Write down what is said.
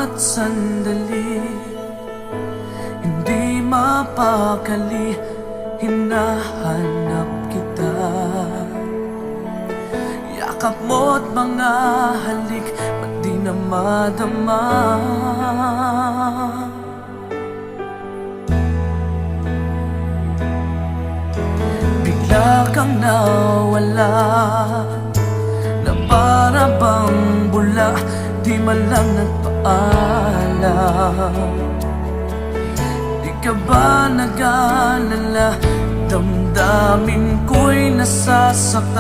bawat sandali, hindi mapakali, hinahanap kita. Yakap mo't mga halik, ba't di na madama? Bigla kang nawala, na para bang bula, di man lang nagpaalam. Di ka ba nag-alala, damdamin ko'y nasasaktan?